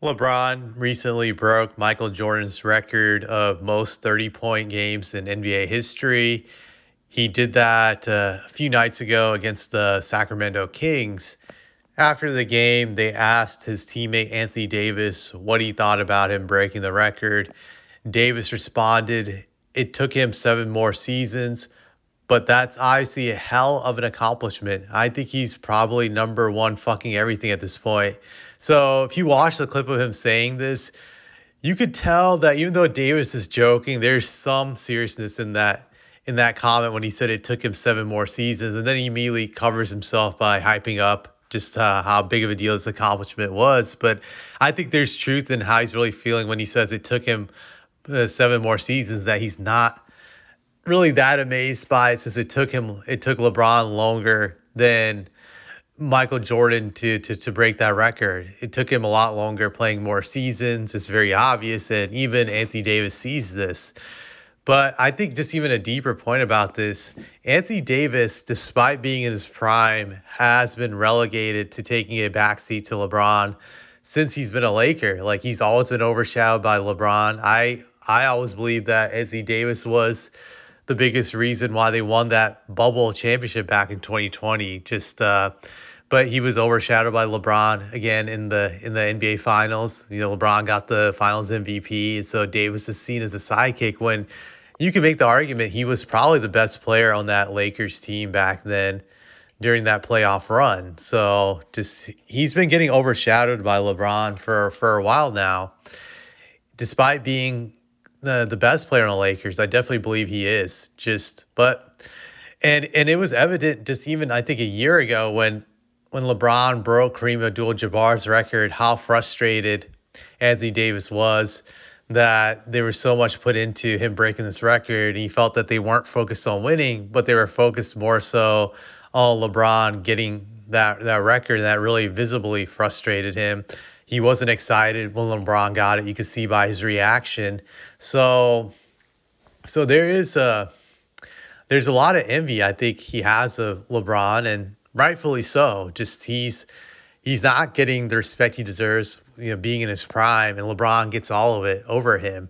LeBron recently broke Michael Jordan's record of most 30-point games in NBA history. He did that a few nights ago against the Sacramento Kings. After the game, they asked his teammate Anthony Davis what he thought about him breaking the record. Davis responded, "It took him 7 more seasons, but that's obviously a hell of an accomplishment. I think he's probably number one fucking everything at this point." So if you watch the clip of him saying this, you could tell that even though Davis is joking, there's some seriousness in that comment when he said it took him 7 more seasons, and then he immediately covers himself by hyping up just how big of a deal this accomplishment was. But I think there's truth in how he's really feeling when he says it took him 7 more seasons. That he's not really that amazed by it, since it took LeBron longer than Michael Jordan to break that record. It took him a lot longer, playing more seasons. It's very obvious, and even Anthony Davis sees this. But I think just even a deeper point about this, Anthony Davis, despite being in his prime, has been relegated to taking a backseat to LeBron since he's been a Laker. Like, he's always been overshadowed by LeBron. I always believed that Anthony Davis was the biggest reason why they won that bubble championship back in 2020. But he was overshadowed by LeBron again in the NBA Finals. LeBron got the Finals MVP, and so Davis is seen as a sidekick, when you can make the argument he was probably the best player on that Lakers team back then during that playoff run. So just he's been getting overshadowed by LeBron for a while now, despite being the best player on the Lakers. I definitely believe he is. And it was evident just even I think a year ago when LeBron broke Kareem Abdul-Jabbar's record, how frustrated Anthony Davis was that there was so much put into him breaking this record. He felt that they weren't focused on winning, but they were focused more so on LeBron getting that record, and that really visibly frustrated him. He wasn't excited when LeBron got it. You could see by his reaction. So there's a lot of envy I think he has of LeBron, and rightfully so. Just he's not getting the respect he deserves, being in his prime, and LeBron gets all of it over him.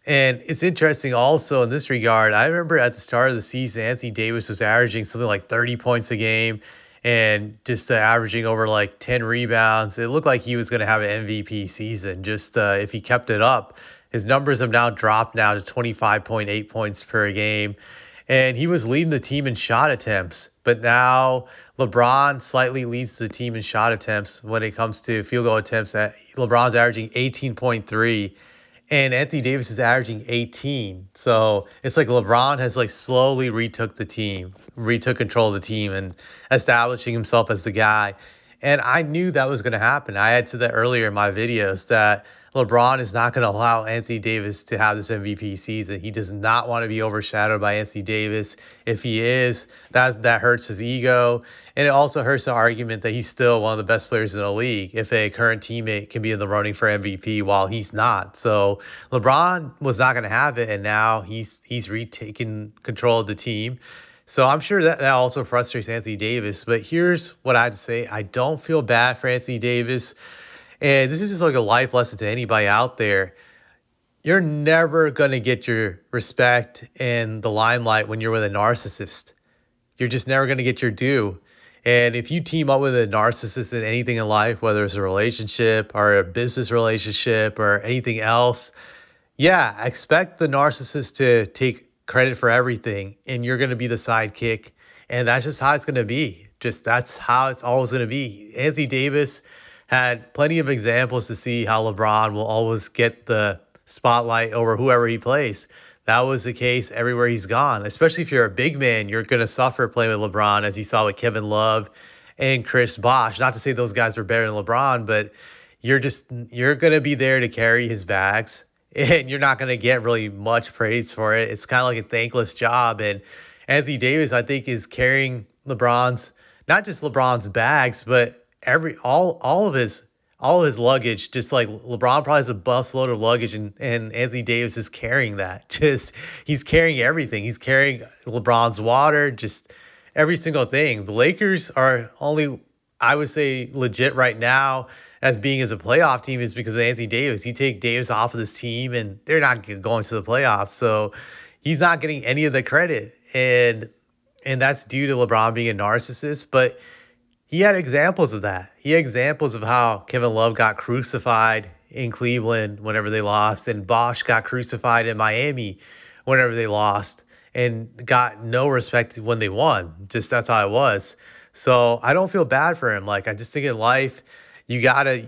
And it's interesting also in this regard. I remember at the start of the season, Anthony Davis was averaging something like 30 points a game and just averaging over like 10 rebounds. It looked like he was going to have an MVP season just if he kept it up. His numbers have now dropped now to 25.8 points per game. And he was leading the team in shot attempts. But now LeBron slightly leads the team in shot attempts when it comes to field goal attempts. LeBron's averaging 18.3 and Anthony Davis is averaging 18. So it's like LeBron has like slowly retook control of the team and establishing himself as the guy. And I knew that was going to happen. I had said that earlier in my videos that LeBron is not going to allow Anthony Davis to have this MVP season. He does not want to be overshadowed by Anthony Davis. If he is, that hurts his ego. And it also hurts the argument that he's still one of the best players in the league if a current teammate can be in the running for MVP while he's not. So LeBron was not going to have it, and now he's retaken control of the team. So I'm sure that also frustrates Anthony Davis. But here's what I'd say. I don't feel bad for Anthony Davis. And this is just like a life lesson to anybody out there. You're never going to get your respect in the limelight when you're with a narcissist. You're just never going to get your due. And if you team up with a narcissist in anything in life, whether it's a relationship or a business relationship or anything else, yeah, expect the narcissist to take credit for everything, and you're going to be the sidekick, and that's just how it's going to be. Just that's how it's always going to be. Anthony Davis had plenty of examples to see how LeBron will always get the spotlight over whoever he plays. That was the case everywhere he's gone, especially if you're a big man. You're going to suffer playing with LeBron, as you saw with Kevin Love and Chris Bosh. Not to say those guys were better than LeBron, but you're going to be there to carry his bags, and you're not going to get really much praise for it. It's kind of like a thankless job. And Anthony Davis, I think, is carrying not just LeBron's bags, but all of his luggage. Just like LeBron probably has a bus load of luggage, and Anthony Davis is carrying that. Just he's carrying everything. He's carrying LeBron's water, just every single thing. The Lakers are only, I would say, legit right now as being as a playoff team is because of Anthony Davis. You take Davis off of this team and they're not going to the playoffs. So he's not getting any of the credit. And that's due to LeBron being a narcissist. But he had examples of that. He had examples of how Kevin Love got crucified in Cleveland whenever they lost, and Bosh got crucified in Miami whenever they lost, and got no respect when they won. Just that's how it was. So I don't feel bad for him. Like, I just think in life, you gotta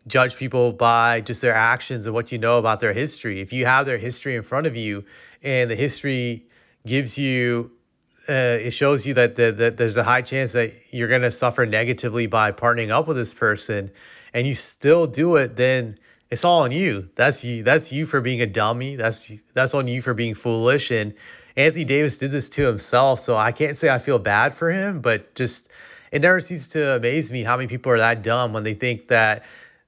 judge people by just their actions and what you know about their history. If you have their history in front of you, and the history gives you it shows you that there's a high chance that you're going to suffer negatively by partnering up with this person, and you still do it, then it's all on you. That's you. That's you for being a dummy. That's on you for being foolish. And Anthony Davis did this to himself, so I can't say I feel bad for him, but just it never ceases to amaze me how many people are that dumb when they think that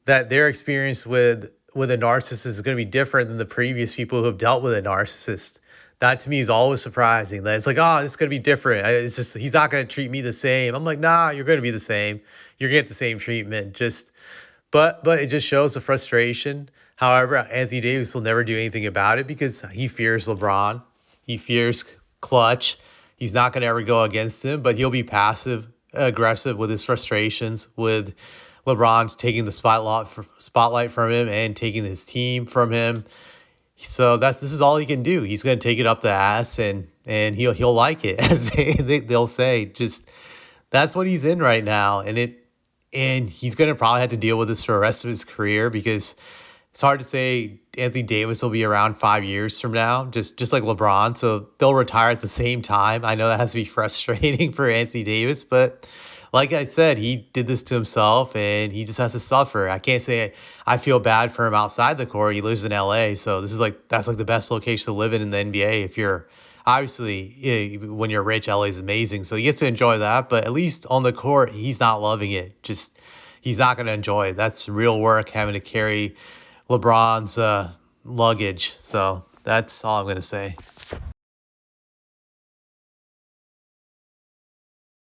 their experience with a narcissist is going to be different than the previous people who have dealt with a narcissist. That to me is always surprising. That it's like, oh, it's going to be different. It's just he's not going to treat me the same. I'm like, nah, you're going to be the same. You're going to get the same treatment. But it just shows the frustration. However, Anthony Davis will never do anything about it because he fears LeBron. He fears Clutch. He's not going to ever go against him, but he'll be passive aggressive with his frustrations, with LeBron's taking the spotlight from him and taking his team from him. So this is all he can do. He's going to take it up the ass, and he'll like it, as they'll say. Just that's what he's in right now, and he's going to probably have to deal with this for the rest of his career, because it's hard to say Anthony Davis will be around 5 years from now, just like LeBron. So they'll retire at the same time. I know that has to be frustrating for Anthony Davis, but like I said, he did this to himself, and he just has to suffer. I can't say I feel bad for him outside the court. He lives in LA, so that's like the best location to live in the NBA. If you're obviously, when you're rich, LA is amazing, so he gets to enjoy that. But at least on the court, he's not loving it. Just he's not going to enjoy it. That's real work, having to carry LeBron's luggage. So that's all I'm going to say.